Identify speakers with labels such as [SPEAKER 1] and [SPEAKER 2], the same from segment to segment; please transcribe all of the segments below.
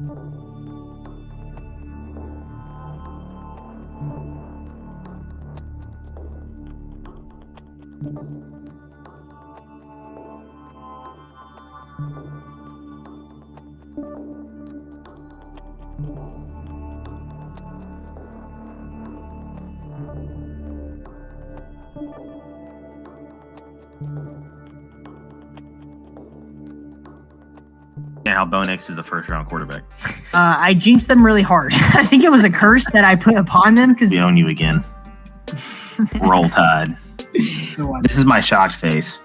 [SPEAKER 1] And how Bo Nix is a first-round quarterback.
[SPEAKER 2] I jinxed them really hard. I think it was a curse that I put upon them because
[SPEAKER 1] We own you again. Roll Tide. This is my shocked face.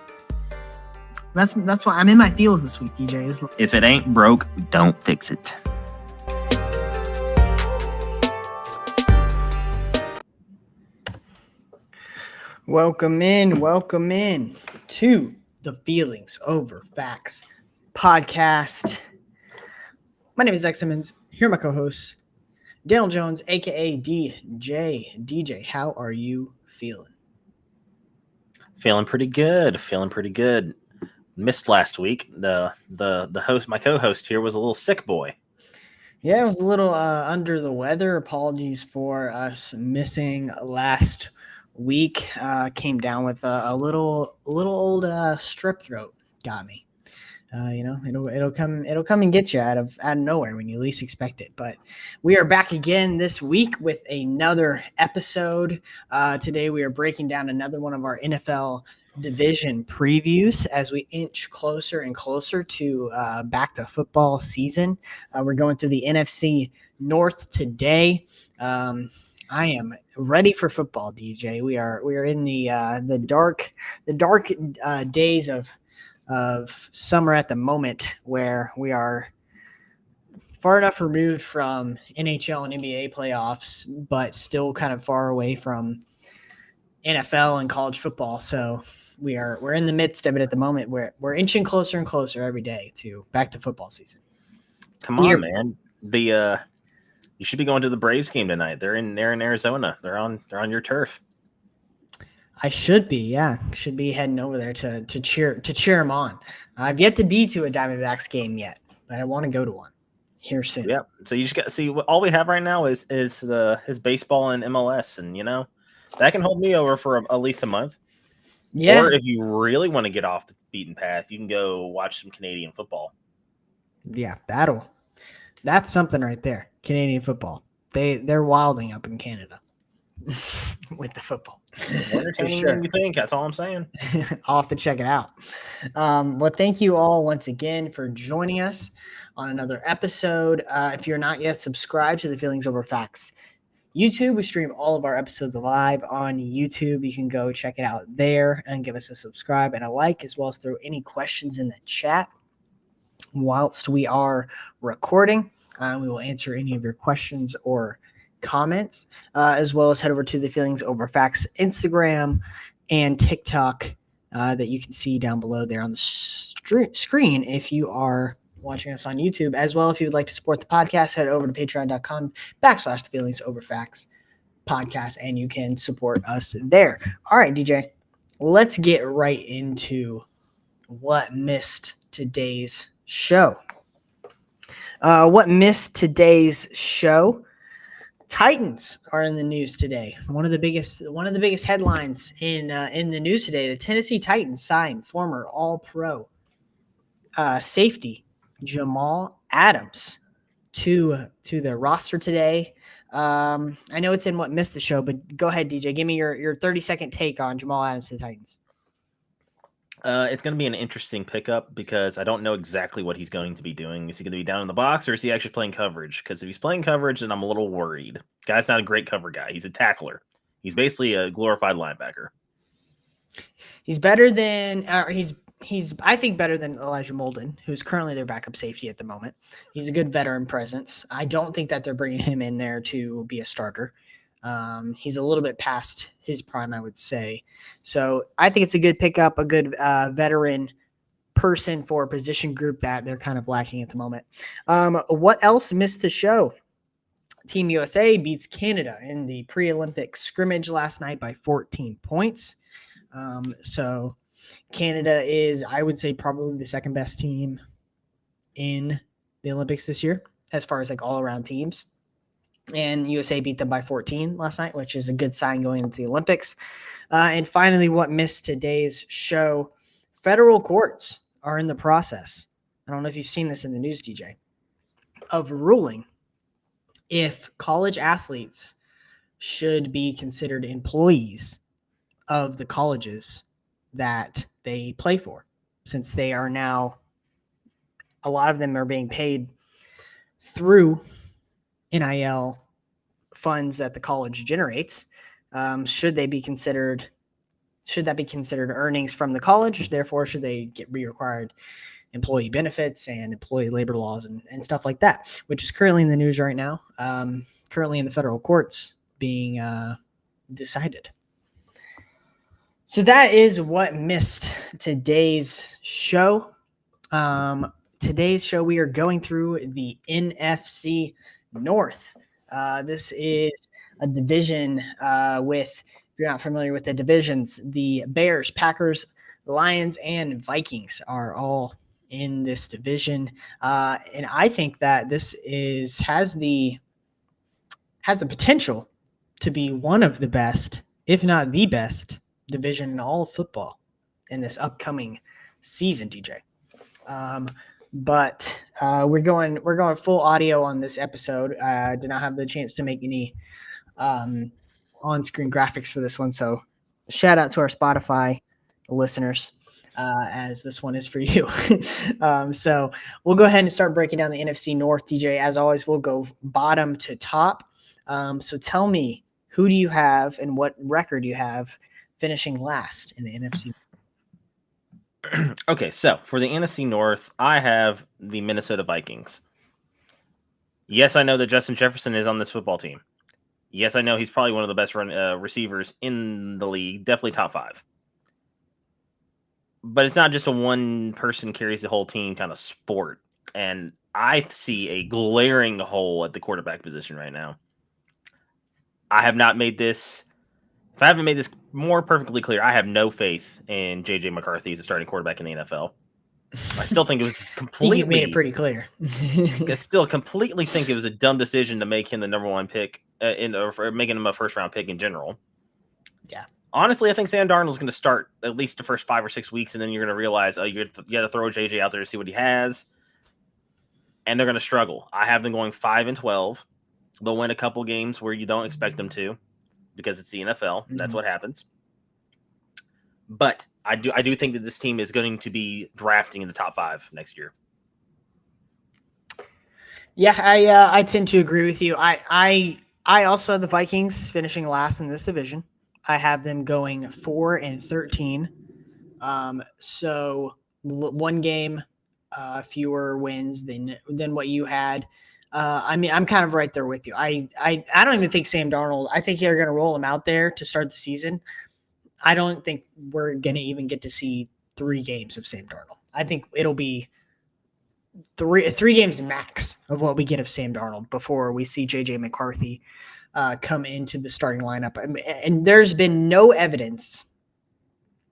[SPEAKER 2] That's why I'm in my feels this week, DJ.
[SPEAKER 1] If it ain't broke, don't fix it.
[SPEAKER 2] Welcome in to the Feelings Over Facts podcast. My name is Zach Simmons. Here are my co-hosts, Daniel Jones, aka DJ. DJ, how are you feeling?
[SPEAKER 1] Feeling pretty good. Missed last week. The host, my co-host here, was a little sick boy.
[SPEAKER 2] Yeah, it was a little under the weather. Apologies for us missing last week. Came down with a little old strep throat. Got me. It'll come and get you out of nowhere when you least expect it. But we are back again this week with another episode. Today we are breaking down another one of our NFL division previews as we inch closer and closer to back to football season. We're going through the NFC North today. I am ready for football, DJ. We are in the dark days of summer at the moment, where we are far enough removed from NHL and NBA playoffs, but still kind of far away from NFL and college football. So we're in the midst of it at the moment, where we're inching closer and closer every day to back to football season.
[SPEAKER 1] Come on, man. You should be going to the Braves game tonight. They're in Arizona. They're on your turf.
[SPEAKER 2] I should be, yeah. Should be heading over there to cheer them on. I've yet to be to a Diamondbacks game yet, but I want to go to one here soon.
[SPEAKER 1] Yeah. So you just got to see all we have right now is baseball and MLS, and that can hold me over for at least a month. Yeah. Or if you really want to get off the beaten path, you can go watch some Canadian football.
[SPEAKER 2] Yeah, that's something right there. Canadian football. They're wilding up in Canada with the football.
[SPEAKER 1] More entertaining than you think. That's all I'm saying.
[SPEAKER 2] I'll have to check it out. Well, thank you all once again for joining us on another episode. If you're not yet subscribed to the Feelings Over Facts YouTube, we stream all of our episodes live on YouTube. You can go check it out there and give us a subscribe and a like, as well as throw any questions in the chat whilst we are recording. We will answer any of your questions or comments, as well as head over to the Feelings Over Facts Instagram and TikTok that you can see down below there on the screen if you are watching us on YouTube. As well, if you would like to support the podcast, head over to patreon.com/the Feelings Over Facts podcast, and you can support us there. All right, DJ, let's get right into what missed today's show. Titans are in the news today. One of the biggest headlines in the news today. The Tennessee Titans signed former All-Pro safety Jamal Adams to the roster today. I know it's in what missed the show, but go ahead, DJ. Give me your 30-second take on Jamal Adams to the Titans.
[SPEAKER 1] It's going to be an interesting pickup because I don't know exactly what he's going to be doing. Is he going to be down in the box, or is he actually playing coverage? Because if he's playing coverage, then I'm a little worried. Guy's not a great cover guy. He's a tackler. He's basically a glorified linebacker.
[SPEAKER 2] He's better than he's I think better than Elijah Molden, who's currently their backup safety at the moment. He's a good veteran presence. I don't think that they're bringing him in there to be a starter. He's a little bit past his prime, I would say. So I think it's a good pickup, a good veteran person for a position group that they're kind of lacking at the moment. What else missed the show? Team USA beats Canada in the pre-Olympic scrimmage last night by 14 points. So Canada is, I would say, probably the second best team in the Olympics this year. as far as like all around teams. And USA beat them by 14 last night, which is a good sign going into the Olympics. And finally, what missed today's show, federal courts are in the process. I don't know if you've seen this in the news, DJ, of ruling if college athletes should be considered employees of the colleges that they play for, since they are now, a lot of them are being paid through NIL funds that the college generates. Should that be considered earnings from the college? Therefore, should they be required employee benefits and employee labor laws and stuff like that, which is currently in the news right now, currently in the federal courts being decided. So that is what missed today's show. Today's show, we are going through the NFC North. This is a division with, if you're not familiar with the divisions, the Bears, Packers, Lions, and Vikings are all in this division. And I think that this has the potential to be one of the best, if not the best, division in all of football in this upcoming season, DJ. But we're going full audio on this episode. I did not have the chance to make any on-screen graphics for this one, so shout out to our Spotify listeners, as this one is for you. So we'll go ahead and start breaking down the NFC North, DJ. As always, we'll go bottom to top. So tell me, who do you have and what record you have finishing last in the NFC?
[SPEAKER 1] Okay, so for the NFC North, I have the Minnesota Vikings. Yes, I know that Justin Jefferson is on this football team. Yes, I know he's probably one of the best receivers in the league, definitely top 5. But it's not just a one person carries the whole team kind of sport. And I see a glaring hole at the quarterback position right now. I have not made this. If I haven't made this more perfectly clear, I have no faith in J.J. McCarthy as a starting quarterback in the NFL. I still think it was completely.
[SPEAKER 2] You've made it pretty clear.
[SPEAKER 1] I still completely think it was a dumb decision to make him the number 1 pick or making him a first round pick in general.
[SPEAKER 2] Yeah.
[SPEAKER 1] Honestly, I think Sam Darnold's going to start at least the first 5 or 6 weeks, and then you're going to realize, you got to throw JJ out there to see what he has, and they're going to struggle. I have them going 5-12. They'll win a couple games where you don't expect them to, because it's the NFL. Mm-hmm. That's what happens. But I do think that this team is going to be drafting in the top 5 next year.
[SPEAKER 2] Yeah, I tend to agree with you. I also have the Vikings finishing last in this division. I have them going 4-13. So one game fewer wins than what you had. I mean, I'm kind of right there with you. I don't even think Sam Darnold. I think they're going to roll him out there to start the season. I don't think we're going to even get to see 3 games of Sam Darnold. I think it'll be three games max of what we get of Sam Darnold before we see J.J. McCarthy come into the starting lineup. And there's been no evidence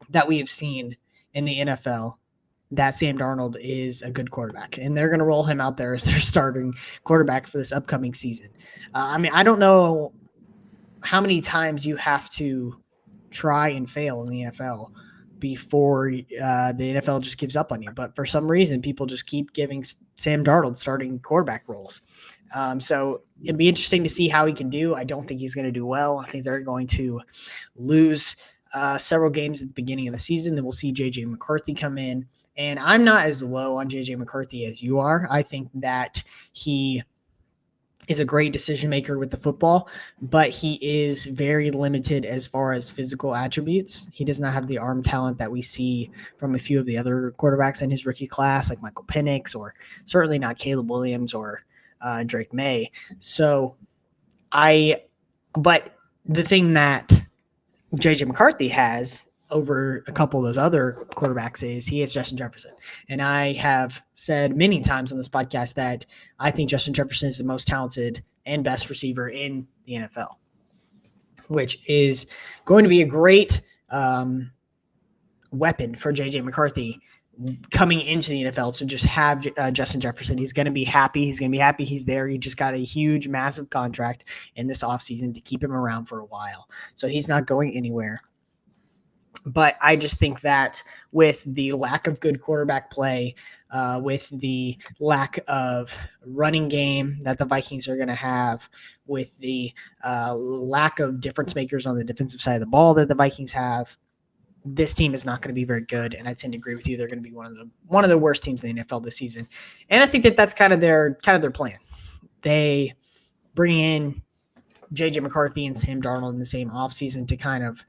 [SPEAKER 2] that we have seen in the NFL that Sam Darnold is a good quarterback, and they're going to roll him out there as their starting quarterback for this upcoming season. I mean, I don't know how many times you have to try and fail in the NFL before the NFL just gives up on you. But for some reason, people just keep giving Sam Darnold starting quarterback roles. So it'd be interesting to see how he can do. I don't think he's going to do well. I think they're going to lose several games at the beginning of the season. Then we'll see J.J. McCarthy come in. And I'm not as low on J.J. McCarthy as you are. I think that he is a great decision maker with the football, but he is very limited as far as physical attributes. He does not have the arm talent that we see from a few of the other quarterbacks in his rookie class, like Michael Penix, or certainly not Caleb Williams or Drake May. But the thing that J.J. McCarthy has over a couple of those other quarterbacks is he has Justin Jefferson. And I have said many times on this podcast that I think Justin Jefferson is the most talented and best receiver in the NFL, which is going to be a great weapon for J.J. McCarthy coming into the NFL to just have Justin Jefferson. He's going to be happy. He's going to be happy he's there. He just got a huge, massive contract in this offseason to keep him around for a while. So he's not going anywhere. But I just think that with the lack of good quarterback play, with the lack of running game that the Vikings are going to have, with the lack of difference makers on the defensive side of the ball that the Vikings have, this team is not going to be very good. And I tend to agree with you. They're going to be one of the worst teams in the NFL this season. And I think that that's kind of their plan. They bring in J.J. McCarthy and Sam Darnold in the same offseason to kind of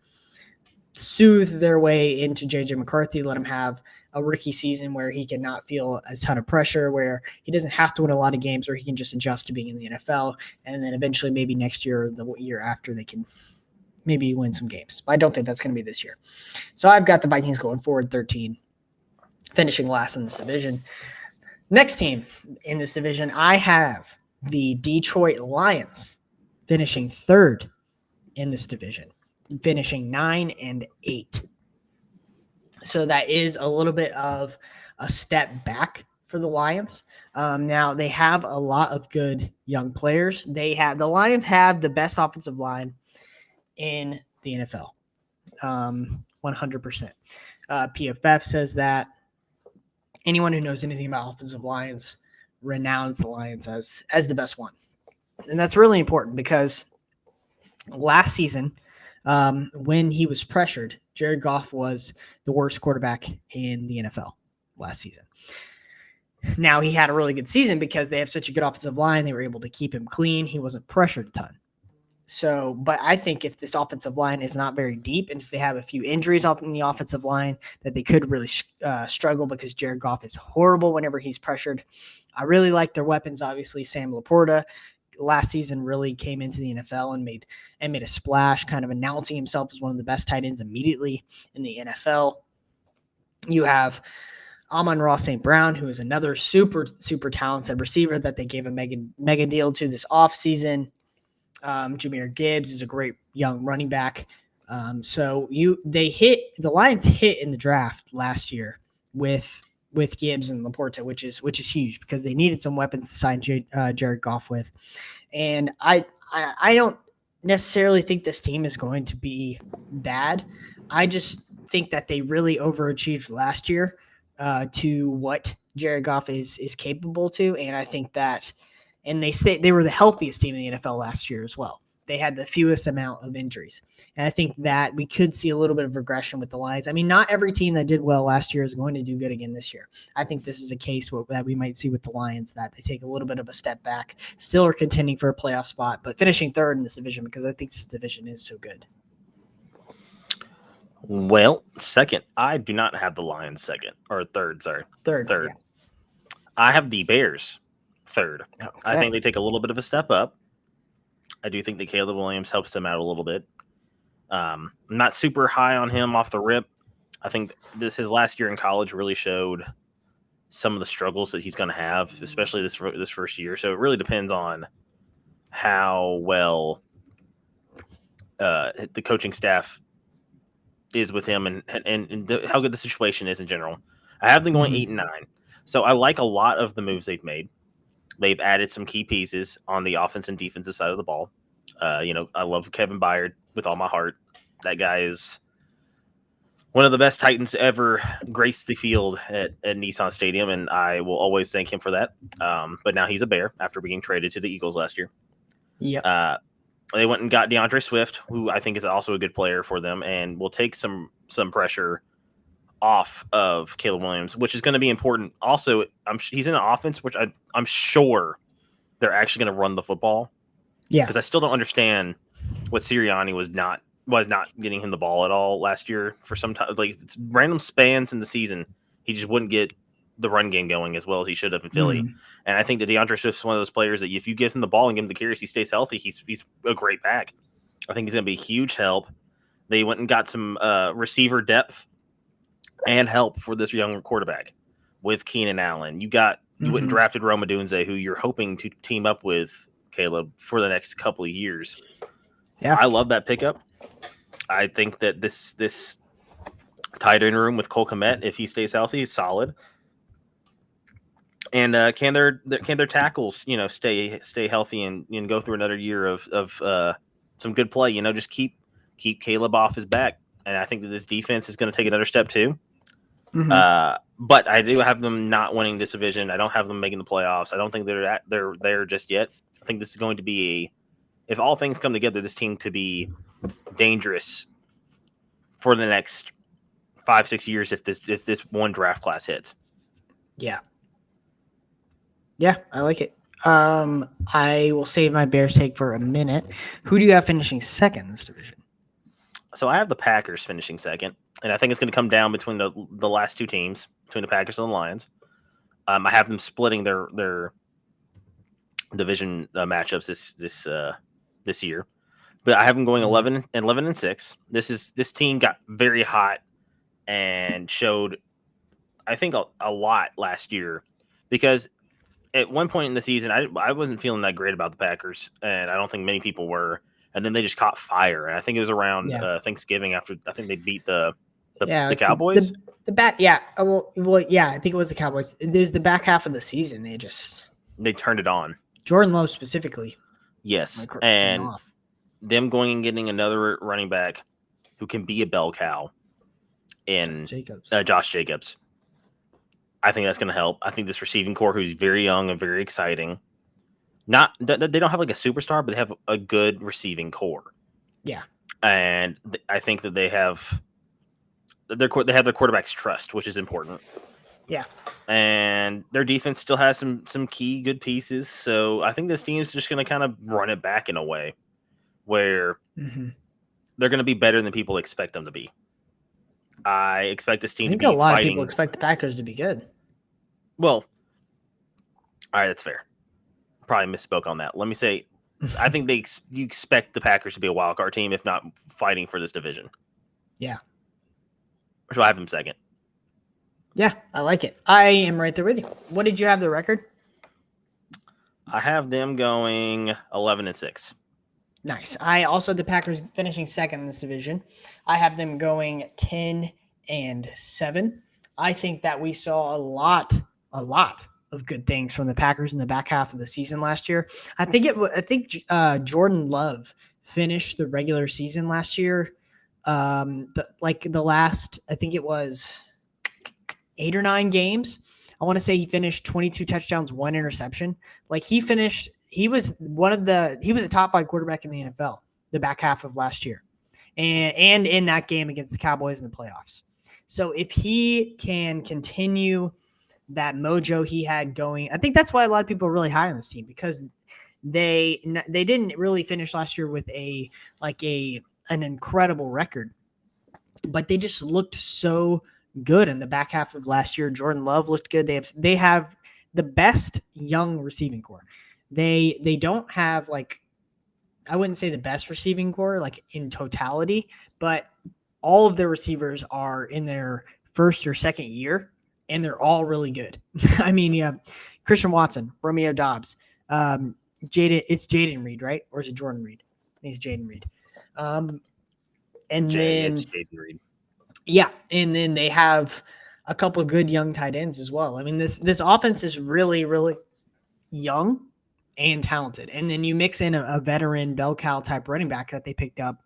[SPEAKER 2] soothe their way into J.J. McCarthy, let him have a rookie season where he can not feel a ton of pressure, where he doesn't have to win a lot of games, where he can just adjust to being in the NFL. And then eventually maybe next year or the year after they can maybe win some games. But I don't think that's going to be this year. So I've got the Vikings going forward 13, finishing last in this division. Next team in this division, I have the Detroit Lions finishing third in this division, finishing 9-8. So that is a little bit of a step back for the Lions. Now they have a lot of good young players. The Lions have the best offensive line in the NFL. 100%. PFF says that. Anyone who knows anything about offensive lines renounce the Lions as the best one. And that's really important because last season, when he was pressured, Jared Goff was the worst quarterback in the NFL last season. Now, he had a really good season because they have such a good offensive line. They were able to keep him clean. He wasn't pressured a ton. So, but I think if this offensive line is not very deep and if they have a few injuries up in the offensive line, that they could really struggle because Jared Goff is horrible whenever he's pressured. I really like their weapons. Obviously, Sam Laporta last season really came into the NFL and made a splash, kind of announcing himself as one of the best tight ends immediately in the NFL. You have Amon-Ra St. Brown, who is another super, super talented receiver that they gave a mega deal to this offseason. Jahmyr Gibbs is a great young running back. So the Lions hit in the draft last year with Gibbs and Laporta, which is huge because they needed some weapons to sign Jared Goff with. And I don't necessarily think this team is going to be bad. I just think that they really overachieved last year to what Jared Goff is capable to. And I think that, and they were the healthiest team in the NFL last year as well. They had the fewest amount of injuries. And I think that we could see a little bit of regression with the Lions. I mean, not every team that did well last year is going to do good again this year. I think this is a case that we might see with the Lions, that they take a little bit of a step back, still are contending for a playoff spot, but finishing third in this division because I think this division is so good.
[SPEAKER 1] Well, second, I do not have the Lions second, or third, sorry. Third. Yeah. I have the Bears third. Okay. I think they take a little bit of a step up. I do think that Caleb Williams helps them out a little bit. I'm not super high on him off the rip. I think his last year in college really showed some of the struggles that he's going to have, especially this first year. So it really depends on how well the coaching staff is with him and how good the situation is in general. I have them going 8-9. So I like a lot of the moves they've made. They've added some key pieces on the offense and defensive side of the ball. I love Kevin Byard with all my heart. That guy is one of the best Titans to ever grace the field at Nissan Stadium, and I will always thank him for that. But now he's a Bear after being traded to the Eagles last year.
[SPEAKER 2] Yeah.
[SPEAKER 1] They went and got DeAndre Swift, who I think is also a good player for them, and will take some pressure off of Caleb Williams, which is going to be important. Also, he's in an offense which I'm sure they're actually going to run the football.
[SPEAKER 2] Yeah,
[SPEAKER 1] because I still don't understand what Sirianni was not getting him the ball at all last year for some time. Like, it's random spans in the season, he just wouldn't get the run game going as well as he should have in Philly. And I think that DeAndre Swift's one of those players that if you give him the ball and give him the carries, he stays healthy. He's a great back. I think he's going to be a huge help. They went and got some receiver depth and help for this young quarterback with Keenan Allen. You went and drafted Rome Odunze, who you're hoping to team up with Caleb for the next couple of years. Yeah, I love that pickup. I think that this Tight end room with Cole Kmet, if he stays healthy, is solid. And can their tackles, stay healthy and go through another year of some good play? Just keep Caleb off his back, and I think that this defense is going to take another step too.
[SPEAKER 2] Mm-hmm.
[SPEAKER 1] But I do have them not winning this division. I don't have them making the playoffs. I don't think they're there just yet. I think this is going to be if all things come together, this team could be dangerous for the next 5-6 years if this one draft class hits.
[SPEAKER 2] Yeah. Yeah, I like it. I will save my Bears take for a minute. Who do you have finishing second in this division?
[SPEAKER 1] So I have the Packers finishing second, and I think it's going to come down between the last two teams, between the Packers and the Lions. I have them splitting their division matchups this year, but I have them going 11-6. This team got very hot and showed, I think, a lot last year, because at one point in the season, I wasn't feeling that great about the Packers, and I don't think many people were. And then they just caught fire, and I think it was around Thanksgiving after I think they beat the Cowboys.
[SPEAKER 2] The back, yeah. Yeah. I think it was the Cowboys. There's the back half of the season.
[SPEAKER 1] They turned it on.
[SPEAKER 2] Jordan Love specifically.
[SPEAKER 1] Yes, and them going and getting another running back who can be a bell cow in Josh Jacobs. I think that's going to help. I think this receiving core, who's very young and very exciting, they don't have like a superstar, but they have a good receiving core.
[SPEAKER 2] Yeah,
[SPEAKER 1] and I think that they have their quarterback's trust, which is important.
[SPEAKER 2] Yeah,
[SPEAKER 1] and their defense still has some key good pieces. So I think this team is just going to kind of run it back in a way where they're going to be better than people expect them to be. I expect this team to be
[SPEAKER 2] a lot
[SPEAKER 1] fighting.
[SPEAKER 2] of people expect the Packers to be good.
[SPEAKER 1] Well, all right, that's fair. Probably misspoke on that. Let me say, I think you expect the Packers to be a wild card team, if not fighting for this division.
[SPEAKER 2] Yeah.
[SPEAKER 1] So I have them second.
[SPEAKER 2] Yeah, I like it. I am right there with you. What did you have the record?
[SPEAKER 1] I have them going 11-6.
[SPEAKER 2] Nice. I also have the Packers finishing second in this division. I have them going 10-7. I think that we saw a lot of good things from the Packers in the back half of the season last year. I think Jordan Love finished the regular season last year. The last, I think it was 8 or 9 games. I want to say he finished 22 touchdowns, 1 interception. He was a top 5 quarterback in the NFL the back half of last year. And in that game against the Cowboys in the playoffs. So if he can continue that mojo he had going, I think that's why a lot of people are really high on this team, because they didn't really finish last year with an incredible record, but they just looked so good in the back half of last year. Jordan Love looked good. They have the best young receiving core. They don't have I wouldn't say the best receiving core in totality, but all of their receivers are in their first or second year, and they're all really good. I mean, you have Christian Watson, Romeo Doubs, it's Jaden Reed, right? Or is it Jordan Reed? I think it's Jaden Reed. And then
[SPEAKER 1] Jaden Reed.
[SPEAKER 2] Yeah, and then they have a couple of good young tight ends as well. I mean, this offense is really, really young and talented. And then you mix in a veteran bell cow type running back that they picked up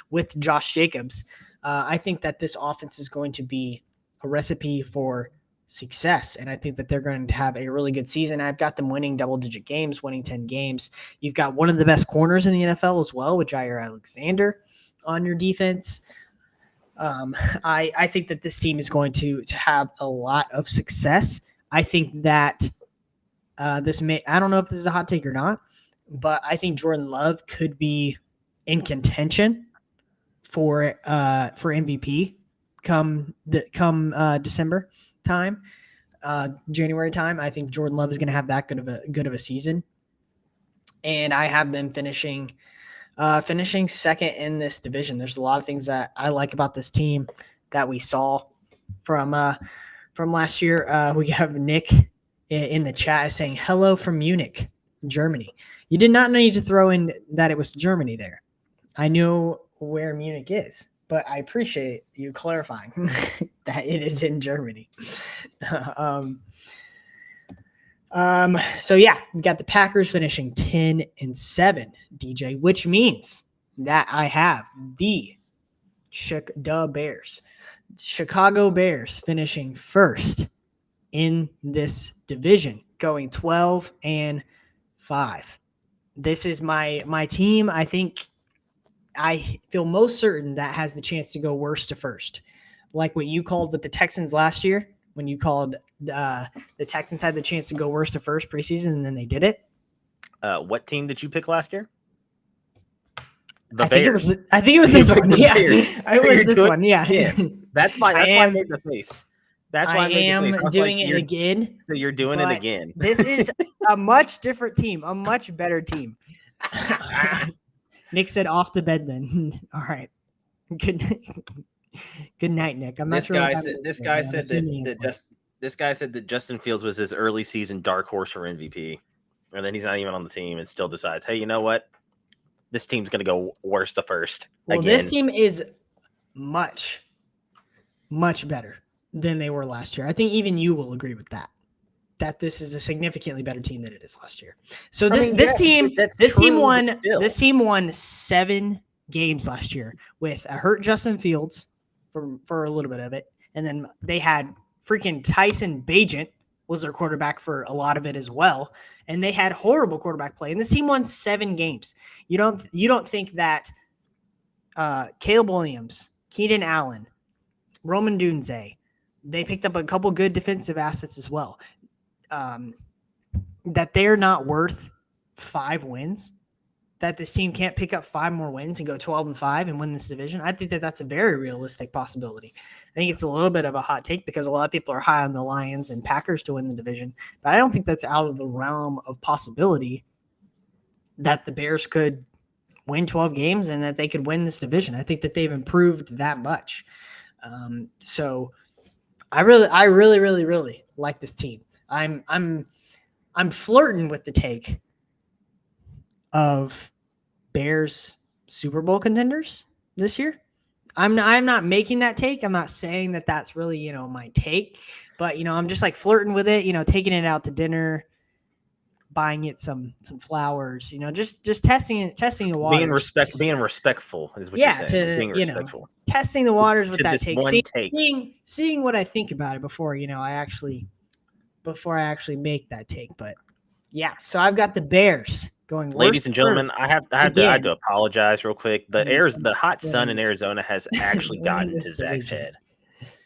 [SPEAKER 2] with Josh Jacobs. I think that this offense is going to be a recipe for success, and I think that they're going to have a really good season. I've got them winning double-digit games, winning 10 games. You've got one of the best corners in the NFL as well, with Jair Alexander on your defense. I think that this team is going to have a lot of success. I think that I don't know if this is a hot take or not, but I think Jordan Love could be in contention for MVP come December time, January time. I think Jordan Love is going to have that good of a season, and I have them finishing second in this division. There's a lot of things that I like about this team that we saw from last year. We have Nick in the chat saying hello from Munich, Germany. You did not need to throw in that it was Germany there. I know where Munich is. but I appreciate you clarifying that it is in Germany. So yeah, we got the Packers finishing 10-7, DJ, which means that I have the Chicago Bears finishing first in this division, going 12-5. This is my team. I think I feel most certain that has the chance to go worst to first, like what you called with the Texans last year. When you called the Texans had the chance to go worst to first preseason, and then they did it.
[SPEAKER 1] What team did you pick last year? The
[SPEAKER 2] I
[SPEAKER 1] Bears.
[SPEAKER 2] think it was this one. Yeah,
[SPEAKER 1] it
[SPEAKER 2] was this one. Yeah,
[SPEAKER 1] that's why I made the face. That's why I made the face. I was
[SPEAKER 2] doing it again.
[SPEAKER 1] So you're doing it again.
[SPEAKER 2] This is a much different team, a much better team. Nick said, "Off to bed, then." All right. Good night, Nick. I'm not sure.
[SPEAKER 1] This guy said that Justin Fields was his early season dark horse for MVP, and then he's not even on the team and still decides, hey, you know what? This team's going to go worst to first.
[SPEAKER 2] Well, again. This team is much, much better than they were last year. I think even you will agree with that. That this is a significantly better team than it is last year. So this team won 7 games last year with a hurt Justin Fields for a little bit of it, and then they had freaking Tyson Bagent was their quarterback for a lot of it as well, and they had horrible quarterback play. And this team won 7 games. You don't think that Caleb Williams, Keenan Allen, Roman Dunze, they picked up a couple good defensive assets as well. That they're not worth 5 wins, that this team can't pick up 5 more wins and go 12-5 and win this division. I think that that's a very realistic possibility. I think it's a little bit of a hot take because a lot of people are high on the Lions and Packers to win the division, but I don't think that's out of the realm of possibility that the Bears could win 12 games and that they could win this division. I think that they've improved that much. So I really like this team. I'm flirting with the take of Bears Super Bowl contenders this year. I'm not making that take. I'm not saying that that's really, my take, but, I'm just like flirting with it, taking it out to dinner, buying it some flowers, just testing the waters.
[SPEAKER 1] Being respectful is what you're saying. Being respectful.
[SPEAKER 2] Testing the waters with that take. Seeing what I think about it before I actually make that take. But yeah, so I've got the Bears going.
[SPEAKER 1] Ladies and gentlemen, I have to apologize real quick. The hot sun in Arizona has actually gotten to Zach's head.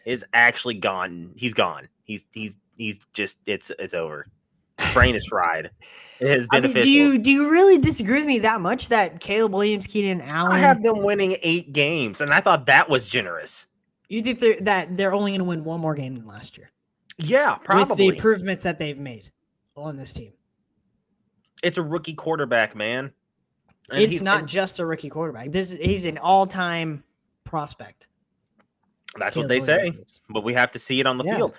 [SPEAKER 1] It's actually gone. He's gone. He's just it's over. His brain is fried. It has been official.
[SPEAKER 2] Do you really disagree with me that much that Caleb Williams, Keenan Allen?
[SPEAKER 1] I have them winning 8 games, and I thought that was generous.
[SPEAKER 2] You think they're only going to win 1 more game than last year?
[SPEAKER 1] Yeah, probably.
[SPEAKER 2] With the improvements that they've made on this team.
[SPEAKER 1] It's a rookie quarterback, man.
[SPEAKER 2] And it's not just a rookie quarterback. He's an all-time prospect.
[SPEAKER 1] That's what they say, but we have to see it on the field.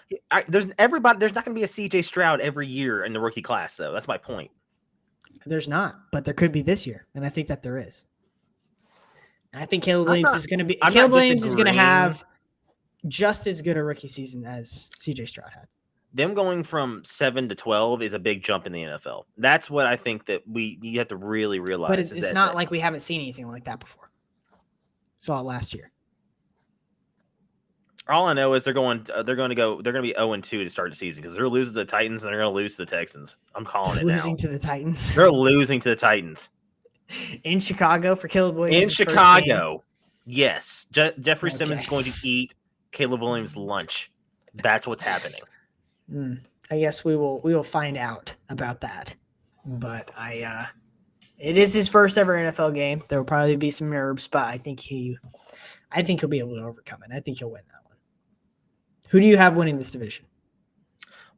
[SPEAKER 1] There's not going to be a CJ Stroud every year in the rookie class, though. That's my point.
[SPEAKER 2] There's not, but there could be this year, and I think that there is. I think Caleb Williams is going to be. Caleb Williams is going to have just as good a rookie season as CJ Stroud had.
[SPEAKER 1] Them going from 7 to 12 is a big jump in the NFL. That's what I think that you have to really realize.
[SPEAKER 2] But it's not like we haven't seen anything like that before. Saw it last year.
[SPEAKER 1] All I know is they're going to be 0-2 to start the season because they're losing to the Titans and they're going to lose to the Texans. I'm calling it now.
[SPEAKER 2] Losing to the Titans.
[SPEAKER 1] They're losing to the Titans.
[SPEAKER 2] In Chicago for Caleb Williams.
[SPEAKER 1] In Chicago. Yes. Jeffrey Simmons is going to eat Caleb Williams' lunch. That's what's happening.
[SPEAKER 2] I guess we will find out about that. But it is his first ever NFL game. There will probably be some nerves, but I think he'll be able to overcome it. I think he'll win that one. Who do you have winning this division?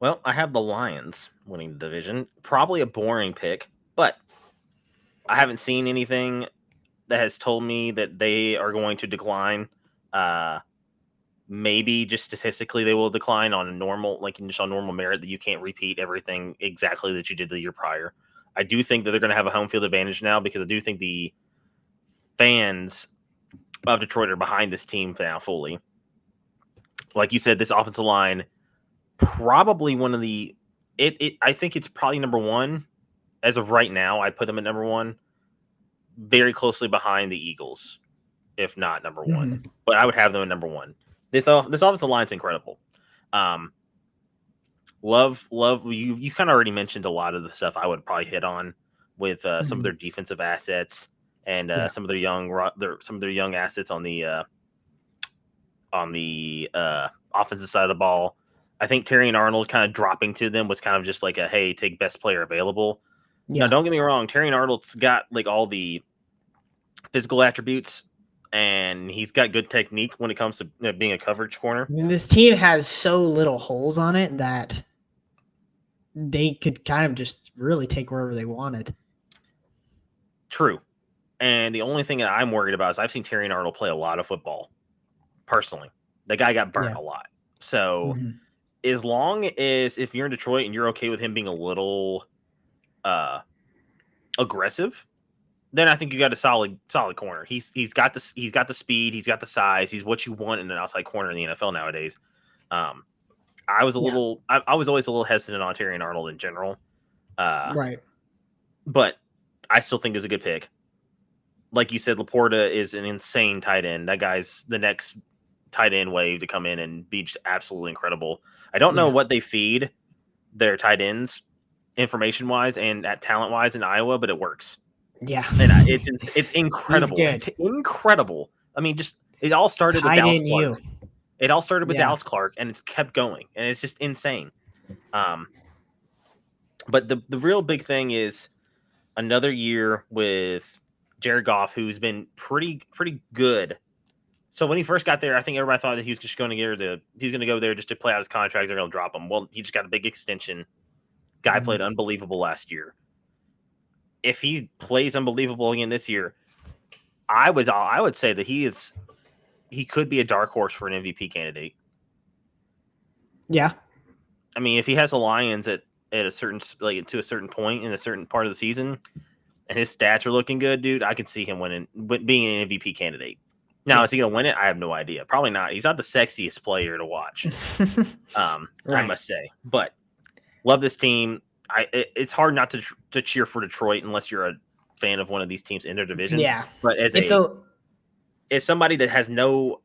[SPEAKER 1] Well, I have the Lions winning the division. Probably a boring pick, but I haven't seen anything that has told me that they are going to decline. Maybe just statistically they will decline on a normal, just on normal merit that you can't repeat everything exactly that you did the year prior. I do think that they're going to have a home field advantage now because I do think the fans of Detroit are behind this team now fully. Like you said, this offensive line probably one of the I think it's probably number one as of right now. I put them at number one, very closely behind the Eagles, if not number one.
[SPEAKER 2] Mhm.
[SPEAKER 1] But I would have them at number one. This offensive line is incredible. Um, love you kind of already mentioned a lot of the stuff I would probably hit on with some of
[SPEAKER 2] Mhm.
[SPEAKER 1] their defensive assets and
[SPEAKER 2] Yeah.
[SPEAKER 1] some of their young assets on the offensive side of the ball. I think Terry and Arnold kind of dropping to them was kind of just like a hey, take best player available. Now,
[SPEAKER 2] Yeah.
[SPEAKER 1] don't get me wrong, Terry and Arnold's got like all the physical attributes, and he's got good technique when it comes to being a coverage corner.
[SPEAKER 2] And this team has so little holes on it that they could kind of just really take wherever they wanted.
[SPEAKER 1] True. And the only thing that I'm worried about is I've seen Terry and Arnold play a lot of football. Personally, the guy got burnt
[SPEAKER 2] Yeah.
[SPEAKER 1] a lot. So
[SPEAKER 2] Mhm.
[SPEAKER 1] as long as if you're in Detroit and you're okay with him being a little aggressive, then I think you got a solid corner. He's got the speed, he's got the size, he's what you want in an outside corner in the NFL nowadays. Um, I was
[SPEAKER 2] Yeah.
[SPEAKER 1] I was always a little hesitant on Terry and Arnold in general,
[SPEAKER 2] Right.
[SPEAKER 1] but I still think it's a good pick. Like you said, Laporta is an insane tight end. That guy's the next tight end wave to come in and be just absolutely incredible. I don't know
[SPEAKER 2] Yeah.
[SPEAKER 1] what they feed their tight ends information wise and at talent wise in Iowa, but it works.
[SPEAKER 2] Yeah.
[SPEAKER 1] And it's
[SPEAKER 2] He's
[SPEAKER 1] incredible.
[SPEAKER 2] good.
[SPEAKER 1] It's incredible. I mean, just it all started with
[SPEAKER 2] Tight
[SPEAKER 1] Dallas
[SPEAKER 2] end
[SPEAKER 1] Clark.
[SPEAKER 2] you.
[SPEAKER 1] It all started with
[SPEAKER 2] Yeah.
[SPEAKER 1] Dallas Clark, and it's kept going, and it's just insane. Um, but the real big thing is another year with Jared Goff, who's been pretty good. So when he first got there, I think everybody thought that he was just going to he's going to go there just to play out his contract. They're going to drop him. Well, he just got a big extension. Guy played
[SPEAKER 2] Mhm.
[SPEAKER 1] unbelievable last year. If he plays unbelievable again this year, I would say that he could be a dark horse for an MVP candidate.
[SPEAKER 2] Yeah.
[SPEAKER 1] I mean, if he has the Lions at a certain like to a certain point in a certain part of the season, and his stats are looking good, dude, I could see him being an MVP candidate. Now,
[SPEAKER 2] Yeah.
[SPEAKER 1] is he going to win it? I have no idea. Probably not. He's not the sexiest player to watch, I
[SPEAKER 2] Right.
[SPEAKER 1] must say. But love this team. It's hard not to cheer for Detroit unless you're a fan of one of these teams in their division.
[SPEAKER 2] Yeah.
[SPEAKER 1] But
[SPEAKER 2] It's a
[SPEAKER 1] as somebody that has no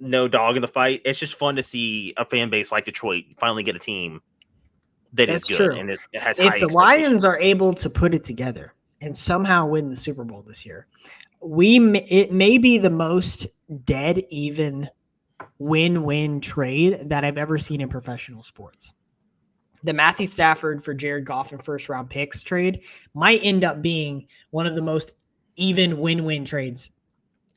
[SPEAKER 1] dog in the fight, it's just fun to see a fan base like Detroit finally get a team that is
[SPEAKER 2] That's
[SPEAKER 1] good
[SPEAKER 2] true.
[SPEAKER 1] and it has
[SPEAKER 2] If
[SPEAKER 1] high
[SPEAKER 2] the
[SPEAKER 1] expectations.
[SPEAKER 2] Lions are able to put it together and somehow win the Super Bowl this year, it may be the most dead even win-win trade that I've ever seen in professional sports. The Matthew Stafford for Jared Goff and first round picks trade might end up being one of the most even win-win trades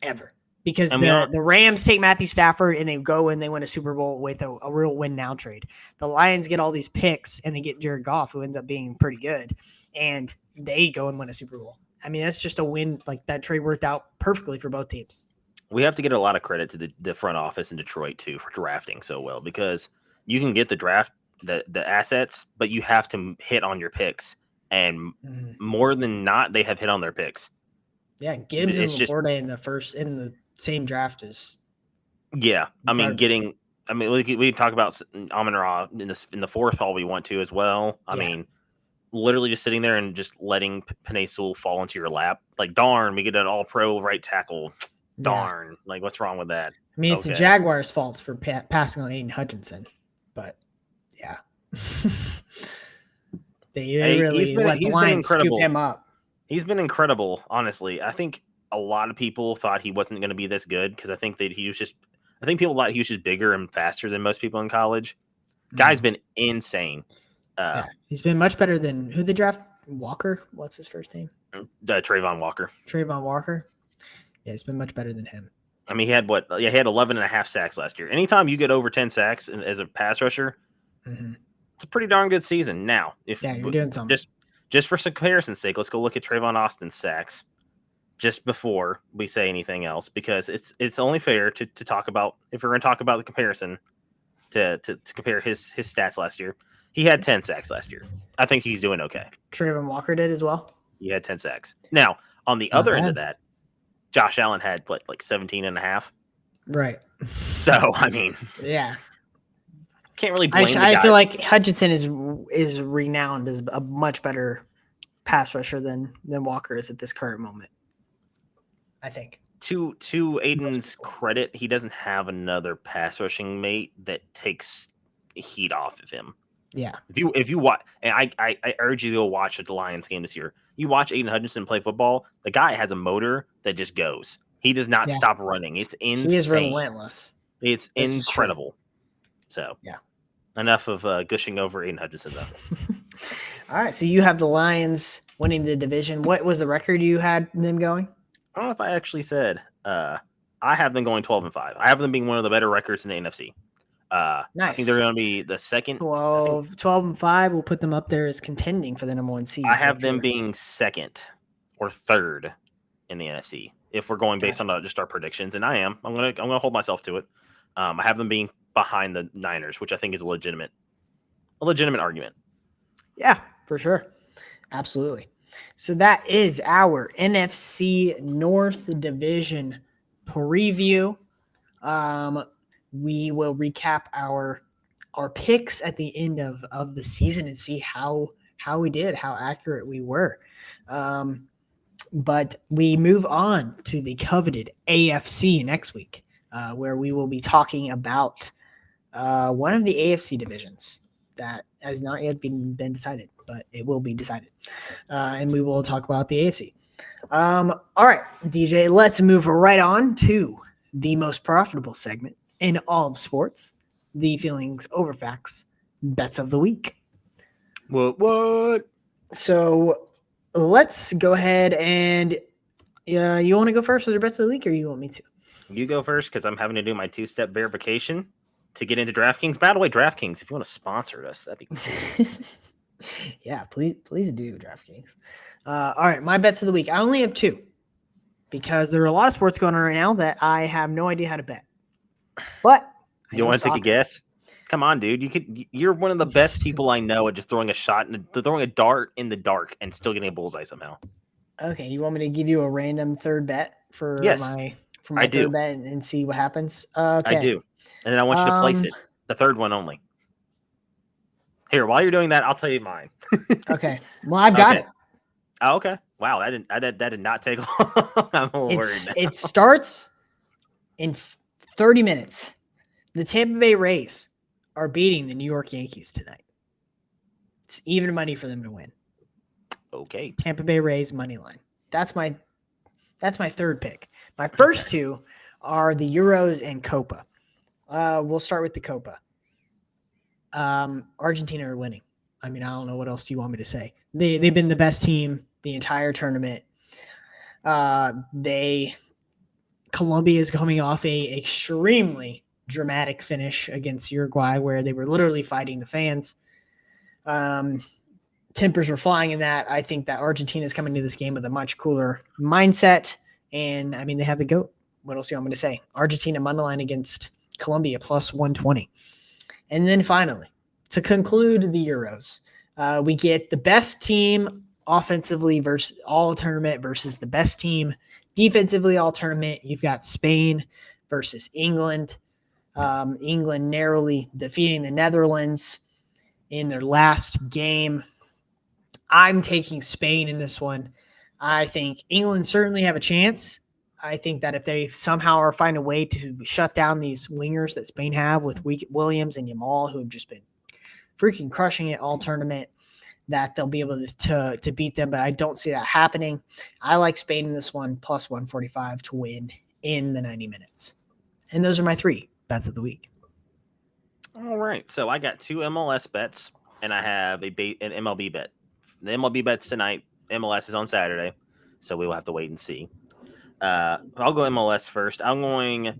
[SPEAKER 2] ever. Because
[SPEAKER 1] And we all,
[SPEAKER 2] the Rams take Matthew Stafford and they go and they win a Super Bowl with a real win now trade. The Lions get all these picks and they get Jared Goff, who ends up being pretty good, and they go and win a Super Bowl. I mean, that's just a win. Like that trade worked out perfectly for both teams.
[SPEAKER 1] we have to get a lot of credit to the front office in Detroit too for drafting so well, because you can get the assets, but you have to hit on your picks, and more than not, they have hit on their picks.
[SPEAKER 2] Yeah, Gibbs and
[SPEAKER 1] It's just
[SPEAKER 2] Laporta in the same draft is
[SPEAKER 1] yeah.
[SPEAKER 2] incredible.
[SPEAKER 1] I mean, we talk about Amon Ra in the fourth all we want to as well. I
[SPEAKER 2] Yeah.
[SPEAKER 1] mean, literally just sitting there and just letting Penei Sewell fall into your lap. Like, darn, we get an all pro right tackle.
[SPEAKER 2] Yeah.
[SPEAKER 1] Darn. Like, what's wrong with that?
[SPEAKER 2] I mean, it's the
[SPEAKER 1] Okay.
[SPEAKER 2] Jaguars' fault for passing on Aiden Hutchinson, but yeah, they really let the
[SPEAKER 1] He's been
[SPEAKER 2] Lions scoop
[SPEAKER 1] incredible.
[SPEAKER 2] him up.
[SPEAKER 1] He's been incredible, honestly. I think a lot of people thought he wasn't going to be this good because I think people thought he was just bigger and faster than most people in college. Guy's been insane.
[SPEAKER 2] Yeah, he's been much better than who they draft. Walker, what's his first name?
[SPEAKER 1] Trayvon Walker.
[SPEAKER 2] Trayvon Walker. Yeah, he's been much better than him.
[SPEAKER 1] I mean, he had 11 and a half sacks last year. Anytime you get over 10 sacks as a pass rusher, it's a pretty darn good season. Now, if
[SPEAKER 2] you're doing something.
[SPEAKER 1] Just for some comparison's sake, let's go look at Trayvon Austin's sacks just before we say anything else, because it's only fair to talk about, if we're going to talk about the comparison, to compare his stats last year. He had 10 sacks last year. I think he's doing okay.
[SPEAKER 2] Trayvon Walker did as well.
[SPEAKER 1] He had 10 sacks. Now, on the other end of that, Josh Allen had what, like 17 and a half.
[SPEAKER 2] Right.
[SPEAKER 1] So I mean,
[SPEAKER 2] Yeah.
[SPEAKER 1] can't really blame the
[SPEAKER 2] I
[SPEAKER 1] guy.
[SPEAKER 2] feel like Hutchinson is renowned as a much better pass rusher than Walker is at this current moment. I think.
[SPEAKER 1] To Aiden's credit, he doesn't have another pass rushing mate that takes heat off of him.
[SPEAKER 2] Yeah.
[SPEAKER 1] If you watch, and I urge you to go watch the Lions game this year. You watch Aiden Hutchinson play football. The guy has a motor that just goes. He does not
[SPEAKER 2] Yeah.
[SPEAKER 1] stop running. It's
[SPEAKER 2] He is
[SPEAKER 1] insane.
[SPEAKER 2] relentless.
[SPEAKER 1] It's
[SPEAKER 2] This is true.
[SPEAKER 1] incredible. So
[SPEAKER 2] Yeah.
[SPEAKER 1] enough of gushing over Aiden Hutchinson though.
[SPEAKER 2] All right. So you have the Lions winning the division. What was the record you had them going?
[SPEAKER 1] I don't know if I actually said. I have them going 12-5. I have them being one of the better records in the NFC.
[SPEAKER 2] Nice.
[SPEAKER 1] I think they're going to be the second.
[SPEAKER 2] 12-5. We'll put them up there as contending for the number one seed.
[SPEAKER 1] I have them being second or third in the NFC if we're going based on just our predictions, and I am. I'm gonna hold myself to it. I have them being behind the Niners, which I think is a legitimate argument.
[SPEAKER 2] Yeah, for sure, absolutely. So that is our NFC North Division preview. We will recap our picks at the end of the season and see how we did, how accurate we were. But we move on to the coveted AFC next week, where we will be talking about one of the AFC divisions that has not yet been decided, but it will be decided. And we will talk about the AFC. All right, DJ, let's move right on to the most profitable segment in all of sports, the Feelings Over Facts Bets of the Week.
[SPEAKER 1] What?
[SPEAKER 2] So let's go ahead and you want to go first with your Bets of the Week, or you want me to?
[SPEAKER 1] You go first because I'm having to do my 2-step verification to get into DraftKings. By the way, DraftKings, if you want to sponsor us, that'd be cool.
[SPEAKER 2] Yeah, please do, DraftKings. All right, my bets of the week. I only have two because there are a lot of sports going on right now that I have no idea how to bet. But
[SPEAKER 1] you want to take a guess? Come on, dude. You're one of the best people I know at just throwing a dart in the dark and still getting a bullseye somehow.
[SPEAKER 2] Okay, you want me to give you a random third bet for my third bet and see what happens? Okay.
[SPEAKER 1] I do. And then I want you to place it. The third one only. Here, while you're doing that, I'll tell you mine.
[SPEAKER 2] Okay. Well, I've got it.
[SPEAKER 1] Oh, okay. Wow, that did not take long. I'm a little worried now.
[SPEAKER 2] It starts in 30 minutes. The Tampa Bay Rays are beating the New York Yankees tonight. It's even money for them to win.
[SPEAKER 1] Okay.
[SPEAKER 2] Tampa Bay Rays money line. That's my third pick. My first two are the Euros and Copa. We'll start with the Copa. Argentina are winning. I mean, I don't know what else you want me to say. They've been the best team the entire tournament. Colombia is coming off a extremely dramatic finish against Uruguay, where they were literally fighting the fans. Tempers were flying in that. I think that Argentina is coming to this game with a much cooler mindset, and I mean, they have the GOAT. What else do you want me to say? Argentina money line against Colombia plus 120. And then finally, to conclude the Euros, we get the best team offensively versus all tournament versus the best team defensively all tournament. You've got Spain versus England. England narrowly defeating the Netherlands in their last game. I'm taking Spain in this one. I think England certainly have a chance. I think that if they somehow are find a way to shut down these wingers that Spain have with Williams and Yamal, who have just been freaking crushing it all tournament, that they'll be able to beat them. But I don't see that happening. I like Spain in this one, plus 145 to win in the 90 minutes. And those are my three bets of the week.
[SPEAKER 1] All right. So I got two MLS bets, and I have an MLB bet. The MLB bet's tonight. MLS is on Saturday, so we will have to wait and see. I'll go MLS first. I'm going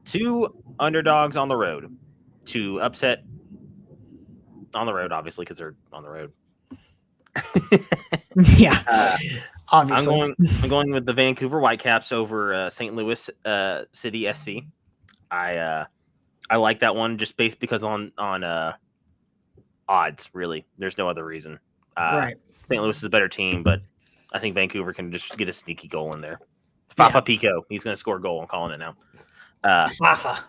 [SPEAKER 1] two underdogs on the road to upset on the road, obviously, because they're on the road.
[SPEAKER 2] Yeah, obviously.
[SPEAKER 1] I'm going with the Vancouver Whitecaps over St. Louis City SC. I like that one just based because on odds. Really, there's no other reason.
[SPEAKER 2] Right.
[SPEAKER 1] St. Louis is a better team, but I think Vancouver can just get a sneaky goal in there.
[SPEAKER 2] Yeah.
[SPEAKER 1] Fafa Pico. He's going to score a goal. I'm calling it now.
[SPEAKER 2] Fafa.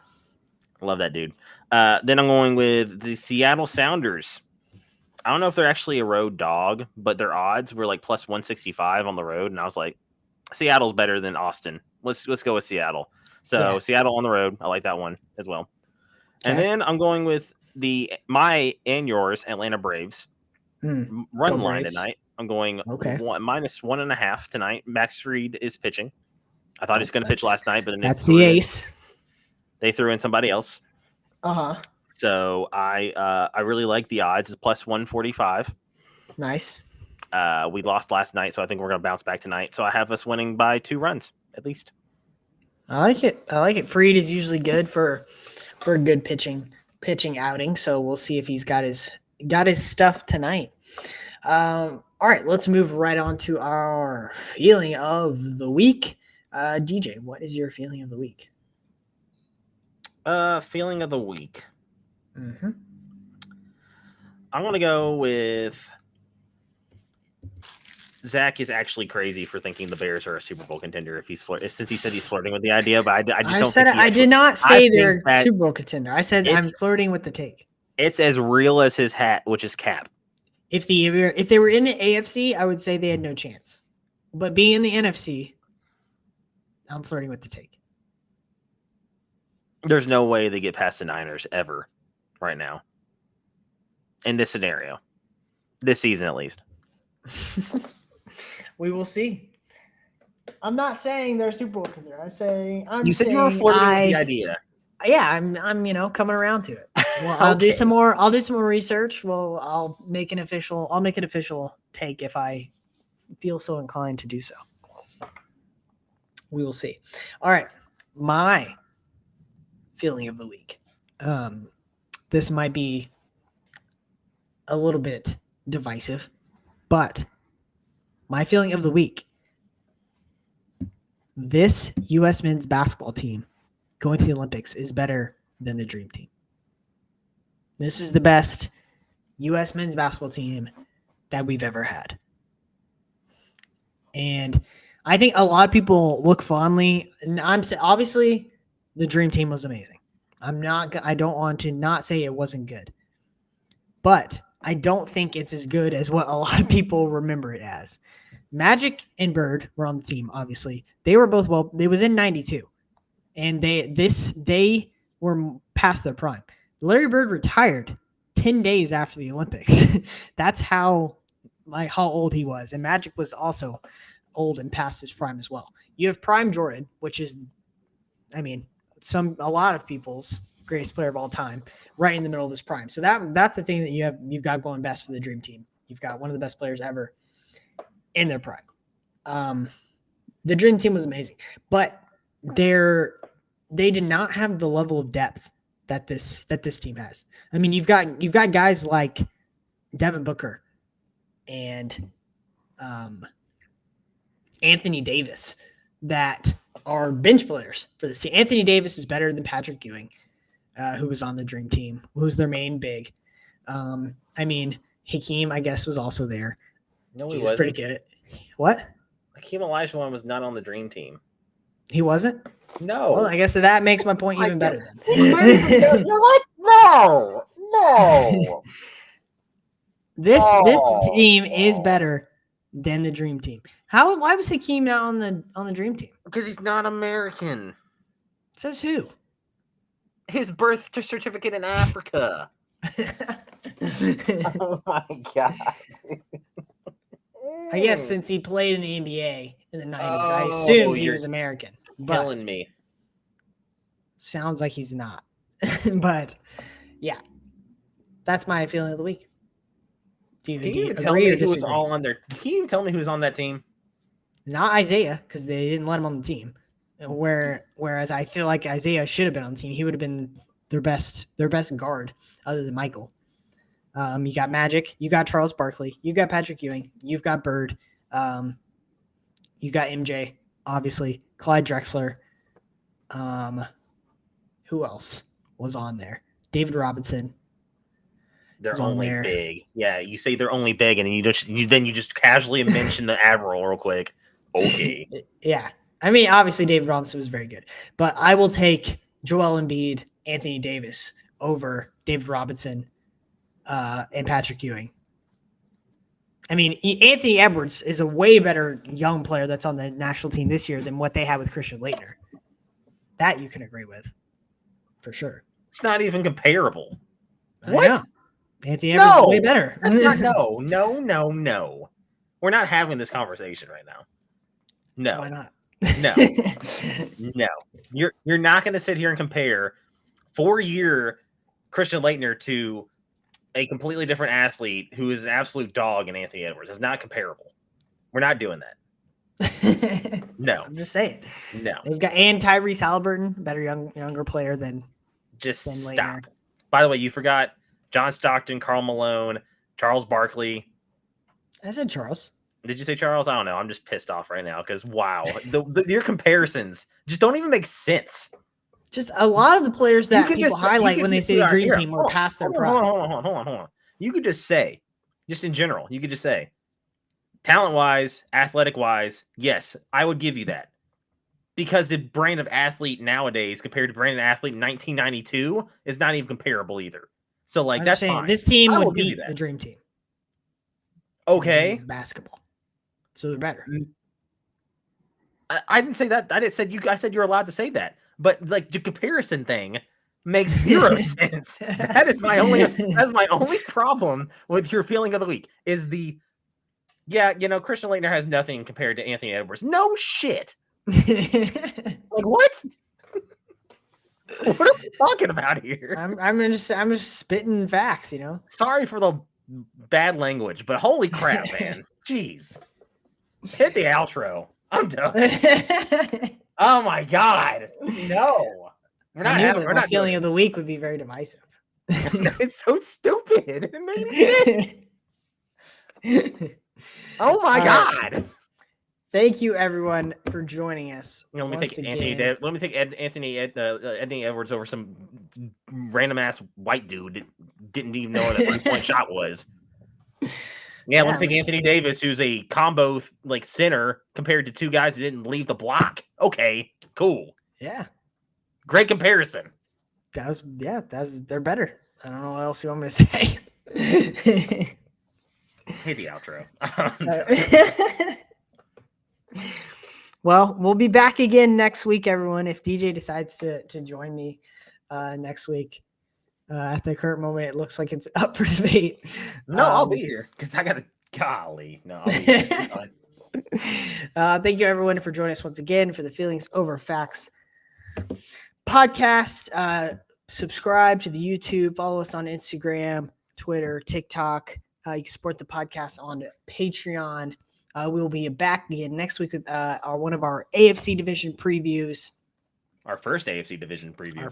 [SPEAKER 1] Love that dude. Then I'm going with the Seattle Sounders. I don't know if they're actually a road dog, but their odds were like plus 165 on the road, and I was like, Seattle's better than Austin. Let's go with Seattle. So
[SPEAKER 2] Yeah.
[SPEAKER 1] Seattle on the road. I like that one as well. And
[SPEAKER 2] Okay.
[SPEAKER 1] then I'm going with my and yours Atlanta Braves
[SPEAKER 2] Go
[SPEAKER 1] run line
[SPEAKER 2] Braves.
[SPEAKER 1] tonight. I'm going
[SPEAKER 2] Okay.
[SPEAKER 1] -1.5 tonight. Max Fried is pitching. I thought he was going to pitch last night, but then
[SPEAKER 2] That's the ace.
[SPEAKER 1] They threw in somebody else.
[SPEAKER 2] Uh-huh.
[SPEAKER 1] So I really like the odds. It's plus 145.
[SPEAKER 2] Nice.
[SPEAKER 1] We lost last night, so I think we're going to bounce back tonight. So I have us winning by 2 runs at least.
[SPEAKER 2] I like it. Fried is usually good for a good pitching outing. So we'll see if he's got his stuff tonight. All right, let's move right on to our feeling of the week. DJ, what is your feeling of the week?
[SPEAKER 1] Feeling of the week.
[SPEAKER 2] Mm-hmm.
[SPEAKER 1] I'm going to go with Zach is actually crazy for thinking the Bears are a Super Bowl contender if since he said he's flirting with the idea, but I just don't think
[SPEAKER 2] I did not say they're Super Bowl contender. I said I'm flirting with the take.
[SPEAKER 1] It's as real as his hat, which is cap.
[SPEAKER 2] If they were in the AFC, I would say they had no chance. But being in the NFC, I'm flirting with the take.
[SPEAKER 1] There's no way they get past the Niners ever right now. In this scenario. This season, at least.
[SPEAKER 2] We will see. I'm not saying they're Super Bowl contender.
[SPEAKER 1] You said you were flirting with the idea.
[SPEAKER 2] Yeah, I'm coming around to it. Well, I'll do some more research. Well, I'll make an official take if I feel so inclined to do so. We will see. All right. My feeling of the week. This might be a little bit divisive, but my feeling of the week. This U.S. men's basketball team going to the Olympics is better than the Dream Team. This is the best U.S. men's basketball team that we've ever had. And I think a lot of people look fondly, and obviously the Dream Team was amazing. I don't want to not say it wasn't good, but I don't think it's as good as what a lot of people remember it as. Magic and Bird were on the team, obviously. They were both they was in 92. And they were past their prime. Larry Bird retired 10 days after the Olympics. That's how old he was. And Magic was also old and past his prime as well. You have Prime Jordan, which is, a lot of people's greatest player of all time, right in the middle of his prime. So that's the thing that you've got going best for the Dream Team. You've got one of the best players ever in their prime. The Dream Team was amazing, but they did not have the level of depth that this team has. You've got guys like Devin Booker and Anthony Davis that are bench players for this team. Anthony Davis is better than Patrick Ewing, who was on the Dream Team, who's their main big. Hakeem, I guess, was also there.
[SPEAKER 1] No,
[SPEAKER 2] he was pretty good. What?
[SPEAKER 1] Hakeem Olajuwon was not on the Dream Team.
[SPEAKER 2] He wasn't?
[SPEAKER 1] No.
[SPEAKER 2] Well, I guess that makes my point even better then.
[SPEAKER 1] You're like, no.
[SPEAKER 2] This team is better than the Dream Team. Why was Hakeem not on the Dream Team?
[SPEAKER 1] Because he's not American.
[SPEAKER 2] Says who?
[SPEAKER 1] His birth certificate in Africa. Oh my god.
[SPEAKER 2] I guess since he played in the NBA in the 90s, I assume he was American.
[SPEAKER 1] Killing me.
[SPEAKER 2] Sounds like he's not. But yeah, that's my feeling of the week.
[SPEAKER 1] Can you tell me who was all on there? Can you tell me who's on that team?
[SPEAKER 2] Not Isaiah, because they didn't let him on the team. Whereas I feel like Isaiah should have been on the team. He would have been their best guard other than Michael. You got Magic, you got Charles Barkley, you got Patrick Ewing, you've got Bird, you got MJ, obviously, Clyde Drexler. Who else was on there? David Robinson.
[SPEAKER 1] They're only big. Yeah, you say they're only big, and then you just casually mention the Admiral real quick. Okay.
[SPEAKER 2] Yeah. I mean, obviously David Robinson was very good, but I will take Joel Embiid, Anthony Davis over David Robinson and Patrick Ewing. I mean, Anthony Edwards is a way better young player that's on the national team this year than what they had with Christian Laettner. That you can agree with, for sure.
[SPEAKER 1] It's not even comparable.
[SPEAKER 2] What? Anthony Edwards is way better.
[SPEAKER 1] No. We're not having this conversation right now. No.
[SPEAKER 2] Why not?
[SPEAKER 1] No. No. You're not going to sit here and compare 4-year Christian Laettner to a completely different athlete who is an absolute dog in Anthony Edwards. It's not comparable. We're not doing that. No.
[SPEAKER 2] I'm just saying.
[SPEAKER 1] No.
[SPEAKER 2] They've got Tyrese Halliburton, better younger player than
[SPEAKER 1] stop.
[SPEAKER 2] Laettner.
[SPEAKER 1] By the way, you forgot John Stockton, Karl Malone, Charles Barkley.
[SPEAKER 2] I said Charles.
[SPEAKER 1] Did you say Charles? I don't know. I'm just pissed off right now because wow, your comparisons just don't even make sense.
[SPEAKER 2] Just a lot of the players that people highlight when they say the dream team were past their prime.
[SPEAKER 1] Hold on. You could just say, just in general, you could just say, talent-wise, athletic-wise, yes, I would give you that. Because the brand of athlete nowadays compared to brand of athlete in 1992 is not even comparable either. So, like, that's fine.
[SPEAKER 2] This team would beat the dream team.
[SPEAKER 1] Okay.
[SPEAKER 2] Basketball. So they're better.
[SPEAKER 1] I didn't say that. I said you're allowed to say that. But like the comparison thing makes zero sense. That's my only problem with your feeling of the week is Christian Laettner has nothing compared to Anthony Edwards. No shit. Like what? What are we talking about here?
[SPEAKER 2] I'm just spitting facts,
[SPEAKER 1] Sorry for the bad language, but holy crap, man. Jeez. Hit the outro. I'm done. Oh my God! No, we're not having. We're not.
[SPEAKER 2] Feeling of the week would be very divisive.
[SPEAKER 1] It's so stupid. Oh my God!
[SPEAKER 2] Thank you, everyone, for joining us.
[SPEAKER 1] Let me take Anthony Edwards over some random ass white dude that didn't even know what a 3-point shot was. Yeah, let's take Anthony Davis, who's a combo like center compared to two guys who didn't leave the block. Okay, cool.
[SPEAKER 2] Yeah,
[SPEAKER 1] great comparison.
[SPEAKER 2] They're better. I don't know what else you want me to say.
[SPEAKER 1] Hey, the outro.
[SPEAKER 2] Well, we'll be back again next week, everyone. If DJ decides to join me next week. At the current moment, it looks like it's up for debate.
[SPEAKER 1] No, I'll be here because I got to. Golly, no. I'll be here.
[SPEAKER 2] Thank you, everyone, for joining us once again for the Feelings Over Facts podcast. Subscribe to the YouTube. Follow us on Instagram, Twitter, TikTok. You can support the podcast on Patreon. We'll be back again next week with one of our AFC division previews.
[SPEAKER 1] Our first AFC division preview.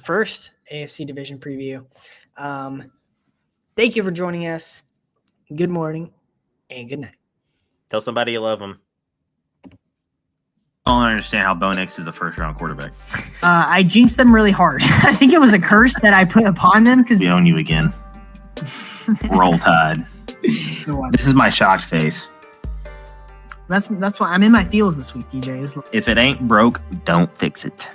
[SPEAKER 1] Thank you for joining us. Good morning and good night. Tell somebody you love them. I don't understand how Bo Nix is a first-round quarterback.
[SPEAKER 2] I jinxed them really hard. I think it was a curse that I put upon them.
[SPEAKER 1] We own you again. Roll Tide. This is my shocked face.
[SPEAKER 2] That's why I'm in my feels this week, DJ.
[SPEAKER 1] If it ain't broke, don't fix it.